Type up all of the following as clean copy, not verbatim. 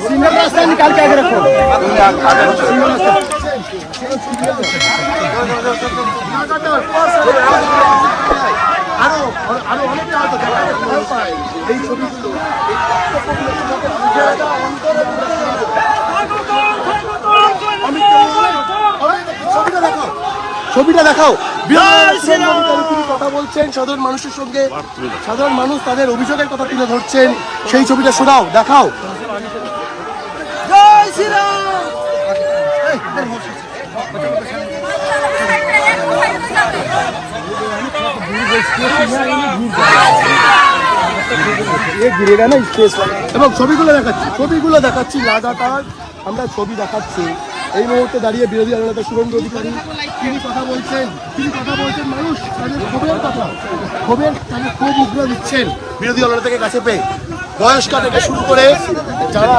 Single रास्ता निकाल के आगे रखो। ছবিটা দেখাও। তিনি কথা বলছেন সাধারণ মানুষের সঙ্গে, সাধারণ মানুষ তাদের অভিযোগের কথা তুলে ধরছেন, সেই ছবিটা শোনাও, দেখাও। জয় শ্রীরাম। এবং ছবিগুলো দেখাচ্ছি লাগাতার আমরা ছবি দেখাচ্ছি। এই মুহূর্তে দাঁড়িয়ে বিরোধী দলনেতা শুভেন্দু অধিকারী তিনি কথা বলছেন মানুষ তাদের ক্ষোভ উগ্র দিচ্ছেন বিরোধী দলনেতাকে কাছে পেয়ে, বয়স্ক থেকে শুরু করে যারা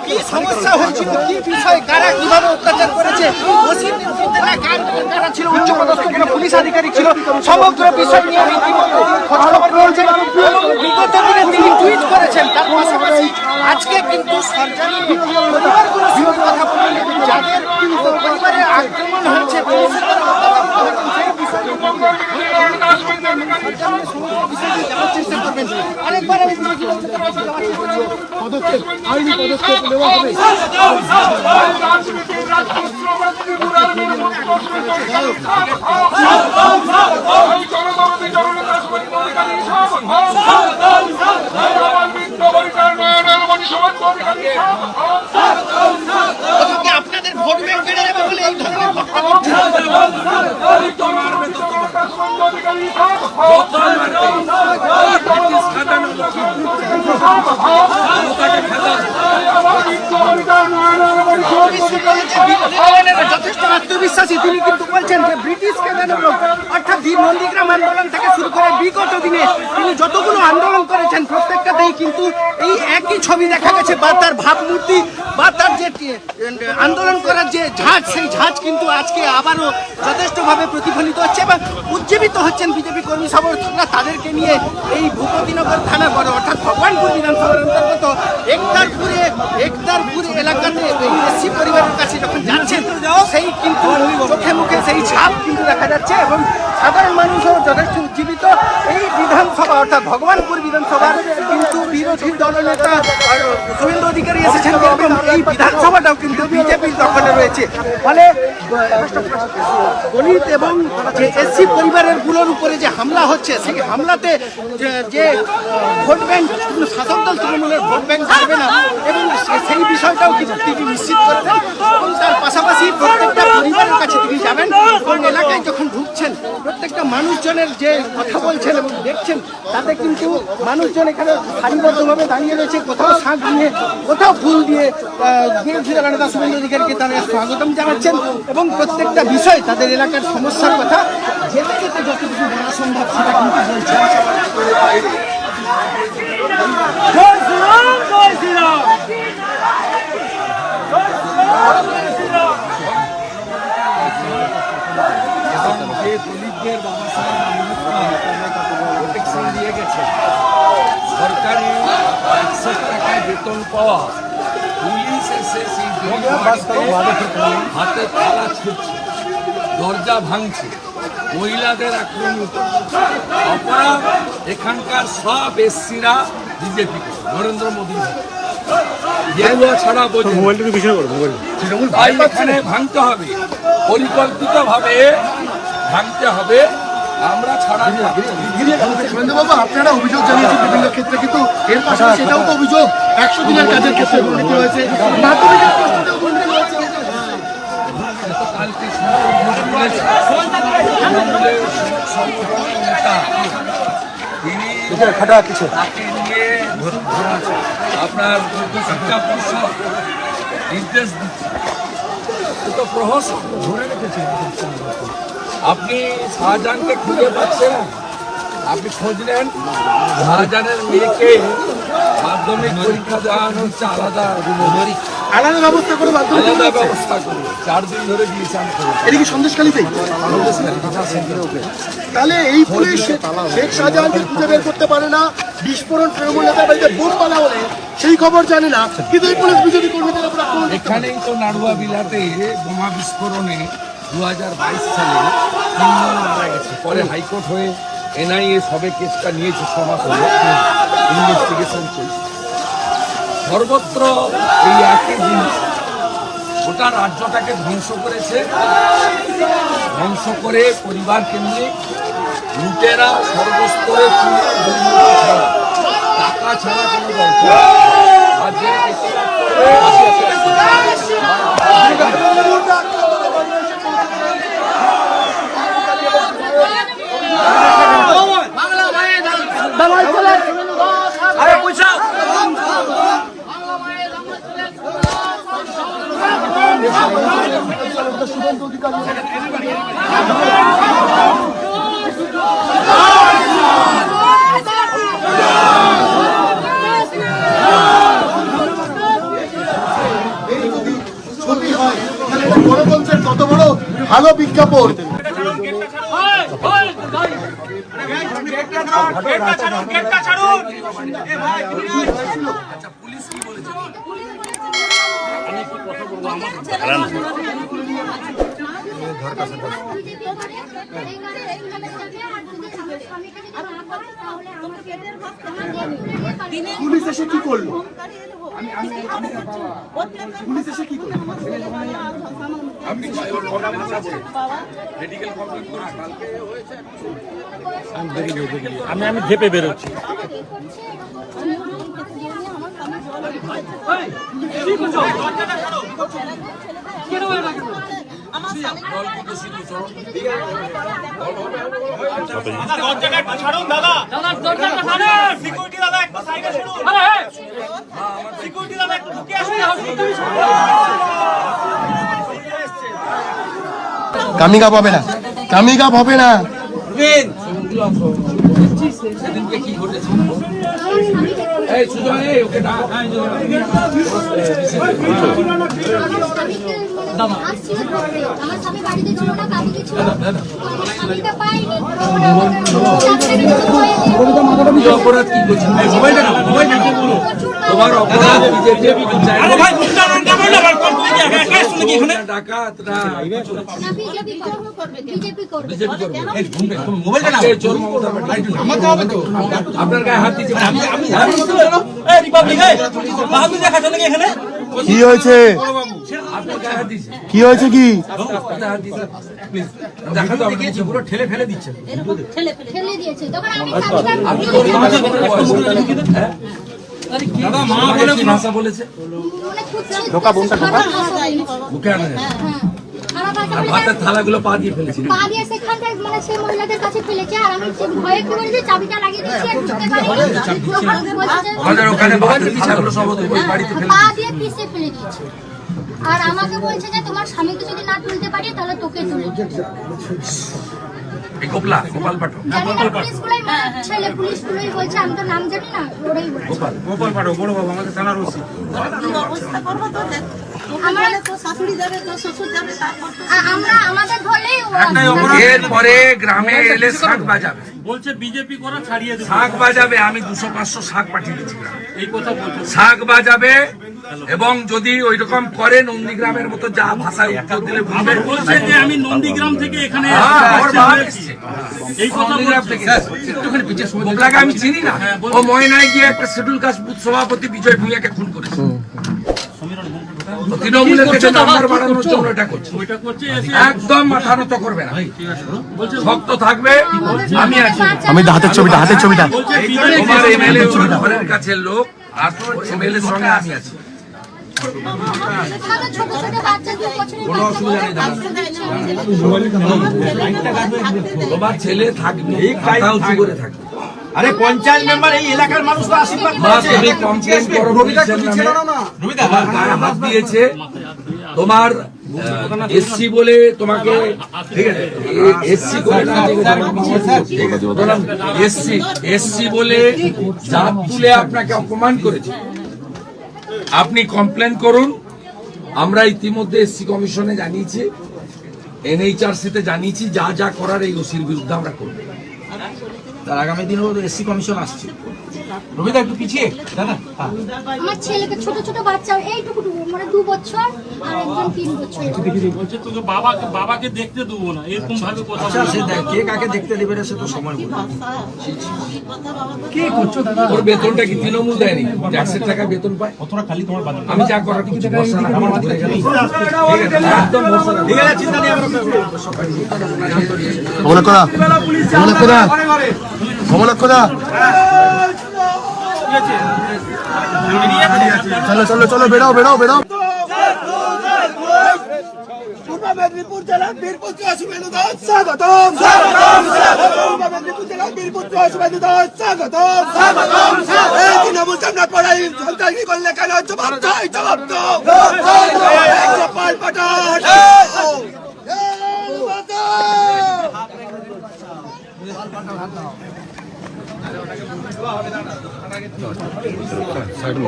কি সমস্যা হয়েছিল, কি বিষয়, কারা কিভাবে অত্যাচার করেছে, কারা ছিল উচ্চপদস্থ কোনো পুলিশ আধিকারিক ছিল, সমগ্র বিষয় নিয়ে বিগত দিনে তিনি টুইট করেছেন। তার পাশাপাশি আজকে কিন্তু সরকারি কথা বলেন, যাদের পরিবারে আক্রমণ হয়েছে আরেকবার পদক্ষেপ, আইনি পদক্ষেপ নেওয়া হবে। আপনাদের ভোট ব্যাংক বেড়ে যাবে বলে এই ধরনের যথেষ্ট আত্মবিশ্বাসী। তিনি কিন্তু বলছেন যে ব্রিটিশ কেদারনাথ অর্থাৎ নন্দীগ্রাম আন্দোলন থেকে শুরু করে বিগত দিনে তিনি যতগুলো আন্দোলন করেছেন প্রত্যেকটাতেই কিন্তু এই একই ছবি দেখা গেছে, বা তার ভাবমূর্তি বা তার যে আন্দোলন করার যে ঝাঁজ, সেই ঝাঁজ কিন্তু আজকে আবারও যথেষ্টভাবে প্রতিফলিত হচ্ছে এবং উজ্জীবিত হচ্ছেন বিজেপি কর্মী সমর্থকরা তাদেরকে নিয়ে এই ভূপতিনগর থানা বড় অর্থাৎ ভগবানপুর বিধানসভার অন্তর্গত একতারপুর এলাকাতে এসসি পরিবারের কাছে যখন যাচ্ছেন সেই কিন্তু চোখে মুখে সেই ছাপ কিন্তু দেখা যাচ্ছে এবং সাধারণ মানুষও যথেষ্ট উজ্জীবিত। এই বিধানসভা অর্থাৎ ভগবানপুর বিধানসভার কিন্তু বিরোধী দলনেতা শুভেন্দু অধিকারী এসেছেন এবং এই বিধানসভাটাও কিন্তু বিজেপির দখলে রয়েছে। ফলে দলিত এবং যে এসসি পরিবারের গুলোর উপরে যে হামলা হচ্ছে সেই হামলাতে যে ভোট ব্যাংক শাসক দল তৃণমূলের ভোট ব্যাংক থাকবে না এবং সেই বিষয়টাও কিন্তু তিনি নিশ্চিত করবেন এবং তার পাশাপাশি প্রত্যেকটা পরিবারের কাছে তিনি যাবেন এবং এলাকায় যখন ঢুকছেন প্রত্যেকটা মানুষজনের যে কথা বলছেন এবং দেখছেন তাতে কিন্তু মানুষজন এখানে সারিবদ্ধভাবে দাঁড়িয়ে রয়েছে, কোথাও শাঁখ দিয়ে কোথাও ফুল দিয়ে বিরোধী দলনেতা শুভেন্দু অধিকারীকে তারা স্বাগতম জানাচ্ছেন এবং প্রত্যেকটা বিষয় তাদের এলাকার সমস্যার কথা যেতে যেতে যতটুকু বলা সম্ভব সেটা কিন্তু বলছে। যে দলিতদের বাবা সাহেব প্রোটেকশন দিয়ে গেছে, সরকারি 100 টাকায় বেতন পাওয়া, পুলিশ এসে সেই হাতে তালা ছুটছে, দরজা ভাঙছে, মহিলাদের আক্রমিত অপরাধ। এখানকার সব এসসিরা বিজেপি নরেন্দ্র মোদী ছাড়া এখানে ভাঙতে হবে, পরিকল্পিতভাবে ভাঙতে হবে। আমরা ছাড়া বাবু আপনারা অভিযোগ জানিয়েছেন বিভিন্ন ক্ষেত্রে, কিন্তু এর পাশাপাশি সেটাও তো অভিযোগ 100 দিনের কাজের ক্ষেত্রে দুর্নীতি হয়েছে, মাধ্যমিকের প্রস্তুতিও দুর্নীতি হয়েছে। কালকে সংগঠনের নেতা, তিনি তাকে নিয়ে আপনার শিক্ষা পরিষদ নির্দেশ দিচ্ছে। তো প্রহসন ধরে রেখেছে। আপনি শাহজাহানকে খুঁজে পাচ্ছেন, আপনি খোঁজ নেন। শাহজাহানের মেয়েকে মাধ্যমিক পরীক্ষা দেওয়ানো হচ্ছে আলাদা ব্যবস্থা করে আলাদা ব্যবস্থা করে 4 দিন ধরে দিয়েছেন। এটা কি সন্দেশখালীতেই? তাহলে এই পুলিশ শেখ শাহজাহানকে খুঁজে বের করতে পারে না, বিস্ফোরণ তৃণমূল নেতার বাড়িতে বোম মারা হলে সেই খবর জানে না, কিন্তু এই পুলিশ বিজেপি কর্মীদের উপর আক্রমণ করতে পারে। এখানেই তো নাড়ুয়া বিলাতে বোমা বিস্ফোরণে 2022 সালে 3 জন মারা গেছে। পরে হাইকোর্ট হয়ে এনআইএ সবে কেসটা নিয়েছে, সমাজ হলো ইনভেস্টিগেশন চলছে। সর্বত্র এই একই জিনিস, গোটা রাজ্যটাকে ধ্বংস করেছে। ধ্বংস করে পরিবার কেন্দ্রিক লুটেরা সর্বস্তরে টাকা ছাড়া কোনো দরকার। আর যে গণতন্ত্রের কত বড় ভালো বিজ্ঞাপন। পুলিশ কি বলেছে? পুলিশ এসে কি করলো? পুলিশ এসে কি করলো? আমি ঢেপে বেরোচ্ছি। কামিকাপ হবে না, কামিকাপ হবে না। সেদিনকে কি ঘটেছে? এই সুজন, ওকে ডাক। অপরাধ কি করছে? তোমার অপরাধ বিজেপি ডাকাত না বিজেপি করবে। আপনার গায়ে হাত দিচ্ছে। কি হয়েছে? কি হয়েছে? কি দেখা তো পুরো ঠেলে ফেলে দিচ্ছে। ঠেলে দিয়েছে তখন আমি ভাষা বলেছে ভাতের থালাগুলো পা দিয়ে ফেলেছি। পা দিয়ে সেখানটায় মানে সেই মহিলাদের কাছে ফেলেছে, আর আমি ভয়ে কি করেছি চাবিটা লাগিয়ে দিয়েছি আর ঢুকতে পারিনি। আমাদের ওখানে ভাতের থালাগুলো সব বাড়িতে ফেলে পা দিয়ে পিষে ফেলে দিয়েছে, আর আমাকে বলছে যে তোমার স্বামীকে যদি না তুলতে পারি তাহলে তোকে তুলে দেবো। গোপাল পাঠক পুলিশগুলোই ছেলে পুলিশগুলোই বলছে, আমি তো নাম জানি না, ওরাই বলছে গোপাল পাঠক বড় বাবু আমাদের থানার ওসি। আমরা আমাদের ধরলেই এরপরে গ্রামে এলে শাক বাজাবে, বলছে বিজেপি করা ছাড়িয়ে দেবে। শাক বাজাবে। আমি 200-500 শাক পাঠিয়ে দিচ্ছি। এই কথা বলছে, শাক বাজাবে। এবং যদি ওই রকম করে নন্দীগ্রামের মতো যা ভাষায় উত্তর দিলে বুঝবে। বলছে যে আমি নন্দীগ্রাম থেকে এখানে এই কথা গোপলাকে আমি চিনি না। ও ময়নায় গিয়ে একটা শিডিউল কাস্ট বুথ সভাপতি বিজয় ভূঁইয়াকে খুন করেছে। তৃণমূলের কাছে নাম্বার বাড়ানোর জন্য এটা করছে। একদম মাথা নত করবে না, শক্ত থাকবে। আমি আছি। আমি হাতের ছবিটা, হাতের ছবিটা। তোমার এমএলএ ঘরের কাছের লোক আর এমএলএ সঙ্গে আমি আছি। আমাদের ছোট ছোট বাচ্চা 2 বছরের কোনো অসুবিধা নেই তোমার ছেলে থাকবে মাথা উঁচু করে থাকবে। আরে পঞ্চায়েত মেম্বার এই এলাকার মানুষ তো আশীর্বাদ মা তুমি কমপ্লেন করো রবিদার নামে, তোমার গায়ে হাত দিয়েছে, তোমার এসসি বলে তোমাকে, ঠিক আছে এসসি করে এসসি বলে জাত তুলে আপনাকে অপমান করেছে, আপনি কমপ্লেন করুন। আমরা ইতিমধ্যে এসসি কমিশনে জানিয়েছি, এনএইচআরসিতে জানিয়েছি, যা যা করার এই ওসির বিরুদ্ধে আমরা করব। তার আগামী দিনেও এসসি কমিশন আসছে। রবিদা একটু পিছিয়ে দাদা। আমার ছেলেকে ছোট ছোট বাচ্চা এইটুকু মানে 2 বছর আর একজন 3 বছর। বলছে তোকে বাবাকে দেখতে দেবো না, এরকম ভাবে কথা আচ্ছা সে কে কাকে দেখতে দেবে না সে তো সময় বলবে। কি করছো দাদা? ওর বেতনটা কি তৃণমূল দেয়নি? 100 টাকা বেতন পায়। কতটা খালি তোমার বাজার? আমি যা করার কিছু ভরসা না, আমার ঘুরে গেল। একদম ভরসা না। ঠিক আছে, চিন্তা নেই আমরা চলো চলো বেড়াও বেড়াও বেড়াও। পূর্ব মেদিনীপুর জেলার বীরপুর সুবেদুদার স্বাগতম স্বাগতম পূর্ব মেদিনীপুর জেলার বীরপুর সুবেদুদার স্বাগতম স্বাগতম এই তৃণমূল চামড়া পড়াই সন্ত্রাসী করলে কেন জবাব চাই জবাব দাও গোপাল পাঠান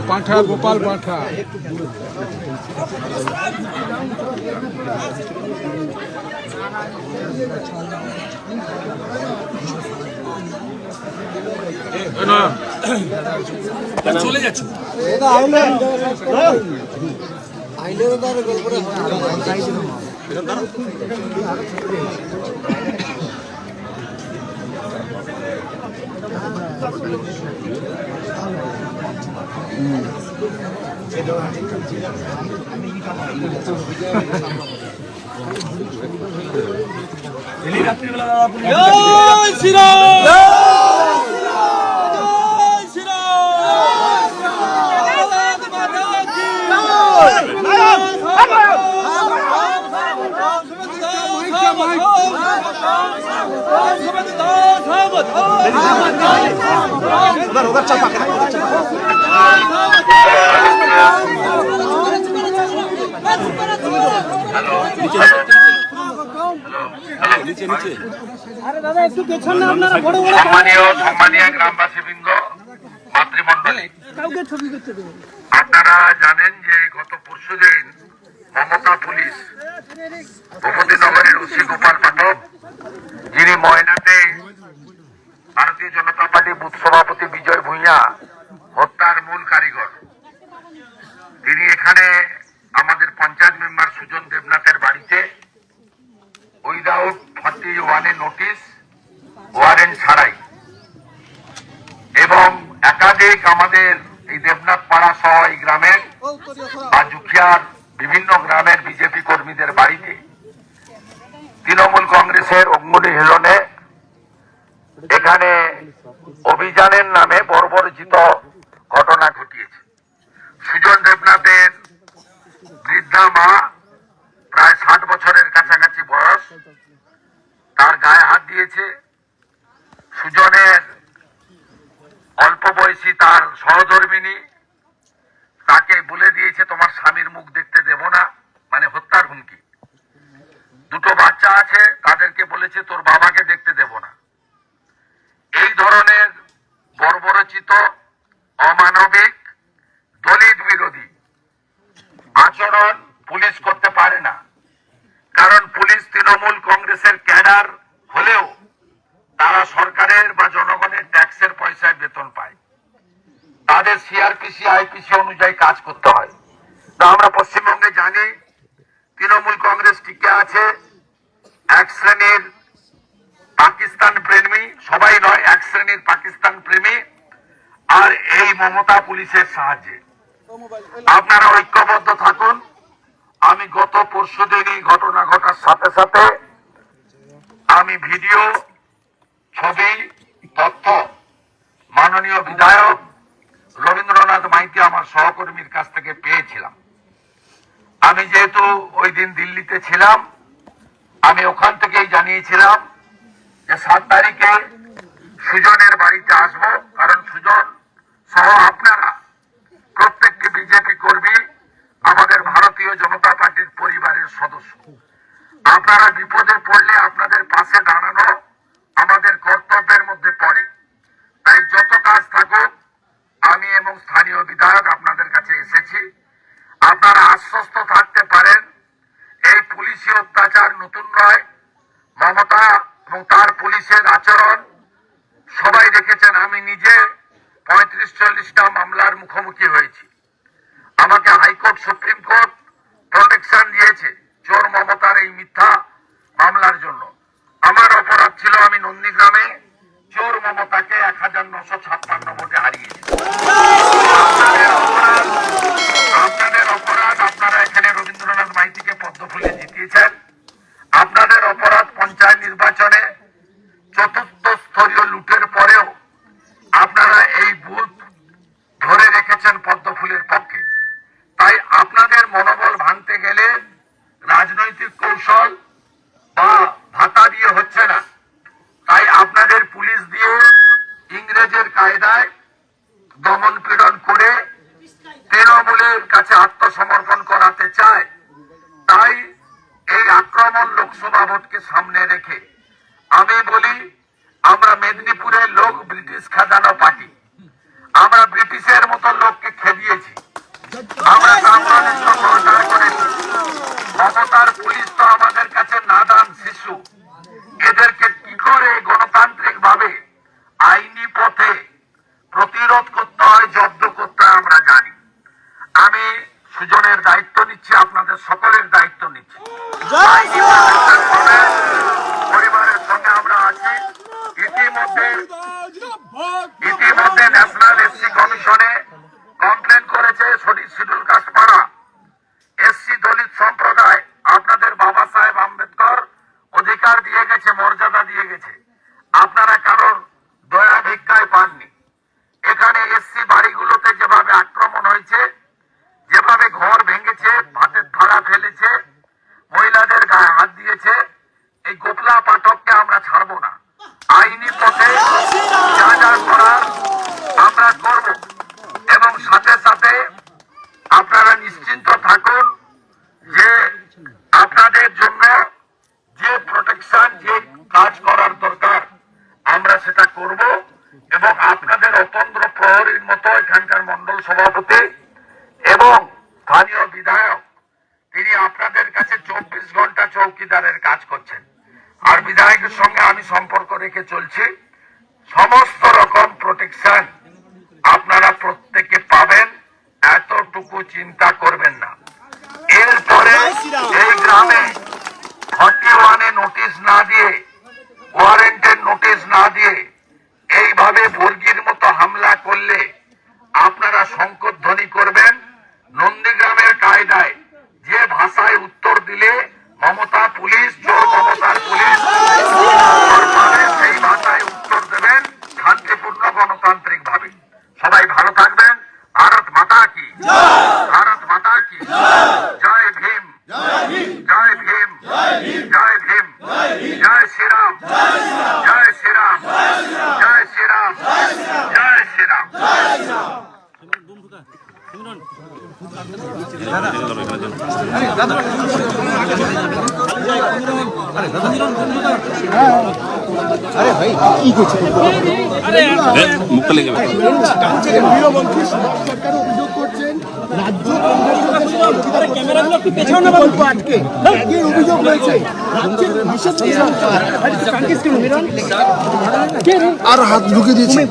পাঠা গোপাল পাঠা চলে যাচ্ছ। সম্মানীয় গ্রামবাসীবৃন্দ, মাতৃমণ্ডলী, আপনারা জানেন যে গত পরশুদিন মমতা পুলিশ ভূপতিনগরের ওসি গোপাল পাঠক, যিনি ময়নাতে ভারতীয় জনতা পার্টি বুথ সভাপতি বিজয় ভূঁইয়া হত্যার মূল কারিগর, তিনি এখানে আমাদের পঞ্চায়েত মেম্বার সুজন দেবনাথের বাড়িতে উইদাউট 41 নোটিশ, ওয়ারেন্ট ছাড়াই এবং একাধিক আমাদের এই দেবনাথ পাড়া সহ এই গ্রামের বা জুখিয়ার বিভিন্ন গ্রামের বিজেপি কর্মীদের বাড়িতে তৃণমূল কংগ্রেসের অঙ্গুলি হেলনে এখানে অভিযানের নামে বর্বরচিত ঘটনা ঘটিয়েছে। সুজন দেবনাথের বৃদ্ধা মা, প্রায় 60 বছরের কাছাকাছি বয়স, তার গায়ে হাত দিয়েছে। সুজনের অল্প বয়সী তার সহধর্মিনী তাকে বলে দিয়েছে তোমার স্বামীর মুখ দেখতে দেব না, মানে হত্যার হুমকি। 2টো বাচ্চা আছে, তাদেরকে বলেছে তোর বাবাকে দেখতে দেব না। এই ধরনের বর্বরচিত, অমানবিক, দলিত বিরোধী আচরণ পুলিশ করতে পারে না। কারণ পুলিশ তৃণমূল কংগ্রেসের ক্যাডার হলেও তারা সরকারের বা জনগণের ট্যাক্সের পয়সায় বেতন পায়, তাদের সিআরপিসি আইপিসি অনুযায়ী কাজ করতে হয়। তা আমরা পশ্চিমবঙ্গে জানি তৃণমূল কংগ্রেস টিকে আছে এক শ্রেণীর পাকিস্তান প্রেমী, সবাই নয়, এক শ্রেণীর পাকিস্তান প্রেমী আর এই মমতা পুলিশের সাহায্যে। আপনারা ঐক্যবদ্ধ থাকুন। আমি গত পরশুদিনই ঘটনা ঘটার সাথে সাথে আমি ভিডিও, ছবি, তথ্য মাননীয় বিধায়ক রবীন্দ্রনাথ মাইতি আমার সহকর্মীর কাছ থেকে পেয়েছিলাম। আমি যেহেতু ওই দিন দিল্লিতে ছিলাম, আমি ওখান থেকেই জানিয়েছিলাম যে 7 তারিখে সুজনের বাড়িতে আসবো, কারণ সুজন সহ আপনারা প্রত্যেককে বিজেপি কর্মী, আমাদের ভারতীয় জনতা পার্টির পরিবারের সদস্য। আপনারা বিপদে পড়লে আপনাদের পাশে দাঁড়ানো আমাদের কর্তব্যের মধ্যে পড়ে। তাই যত কাজ থাকুক, আমি এবং স্থানীয় বিধায়ক আপনাদের কাছে এসেছি। আপনারা আশ্বস্ত থাকতে পারেন, এই পুলিশি অত্যাচার নতুন নয়। মমতা এবং তার পুলিশের আচরণ সবাই দেখেছেন। আমি নিজে 35-40টা মামলার মুখোমুখি হয়েছি। আমাকে হাইকোর্ট, সুপ্রিম কোর্ট প্রোটেকশন দিয়েছে চোর মমতার এই মিথ্যা মামলার জন্য। আমার অপরাধ ছিল, আমি নন্দীগ্রামে চোর মমতাকে 1956 ভোটে হারিয়েছি। আপনাদের অপরাধ, আপনারা এখানে রবীন্দ্রনাথ মাইতিকে পদ্মফুলে জিতিয়েছেন। আপনাদের অপরাধ, পঞ্চায়েত নির্বাচনে 4র্থ স্তরীয় লুটের পরেও আপনারা এই বুথ ধরে রেখেছেন পদ্মফুলের পক্ষে। তাই আপনাদের মনোবল ভাঙতে গেলে রাজনৈতিক কৌশল বা ভাতা দিয়ে হচ্ছে না। তাই আপনাদের পুলিশ দিয়ে ইংরেজের কায়দায় দমন পীড়ন করে তৃণমূলের কাছে আত্মসমর্পণ করাতে চায়। তাই এই আক্রমণ লোকসভা ভোটকে সামনে রেখে আমি বলি, আমরা মেদিনীপুরের লোক ব্রিটিশ খাজানা পার্টি। আমরা ব্রিটিশের মতো লোককে খেদিয়েছি, আমরা করেছি। মমতার পুলিশ তো আমাদের কাছে নাদান শিশু। এদেরকে কি করে গণতান্ত্রিক ভাবে আইনি পথে প্রতিরোধ করতে হয়, জব্দ করতে হয় আমরা জানি। আমি সুজনের দায়িত্ব নিচ্ছি, আপনাদের সকলের দায়িত্ব নিচ্ছি। পরিবারের সঙ্গে আমরা আছি। ইতিমধ্যে ন্যাশনাল এসসি কমিশনে কমপ্লেন করেছে শিডিউল কাস্ট পাড়া এসসি দলিত সম্প্রদায়। আপনাদের বাবা সাহেব আম্বেদকর অধিকার দিয়ে গেছে, মর্যাদা দিয়ে গেছে, আপনারা কারোর দয়া ভিক্ষায় পাননি। এখানে এসসি বাড়িগুলোতে যেভাবে আক্রমণ হয়েছে, যেভাবে ঘর ভেঙেছে, ভাতের থালা ফেলেছে, মহিলাদের গায়ে হাত দিয়েছে, এই গোপলা পাঠককে আমরা ছাড়বো না। আইনি পথে যা যা করার আমরা করব। এবং সাথে সাথে আপনারা নিশ্চিন্ত থাকুন যে আপনাদের জন্য যে প্রোটেকশন, যে কাজ করার দরকার আমরা সেটা করব। এবং আপনাদের অতন্দ্র প্রহরীর মতো এখানকার মন্ডল সভাপতি এবং স্থানীয় বিধায়ক, তিনি আপনাদের কাছে 24 ঘন্টা চৌকিদারের কাজ করছেন। আর বিধায়কের সঙ্গে আমি সম্পর্ক রেখে চলছি। সমস্ত রকম প্রোটেকশন আপনারা প্রত্যেকে পাবেন, এতটুকু চিন্তা করবেন না। এরপরে এই গ্রামে 41-এ নোটিশ না দিয়ে, ওয়ারেন্টের নোটিশ না দিয়ে এইভাবে বর্গির মতো হামলা করলে আপনারা শঙ্করধ্বনি করবেন। নন্দীগ্রামের কায়দায় যে ভাষায় উত্তর দিলে মমতা পুলিশ, চোর মমতার পুলিশ, সেই ভাষায় উত্তর দেবেন শান্তিপূর্ণ গণতান্ত্রিক ভাবে। সবাই ভালো থাকবেন। ভারত মাতা কি, ভারত মাতা কি, জয় ভীম, জয় ভীম, জয় ভীম, জয় শ্রীরাম, জয় শ্রীরাম, জয় শ্রীরাম, জয় শ্রীরাম। মুখটা লেগে কেন্দ্রীয় মন্ত্রী সুভাষ সরকার অভিযোগ করছেন রাজ্য ক্যামেরাগুলো একটু পেছনে আটকে অভিযোগ রয়েছে আর হাত ঢুকে দিয়েছে।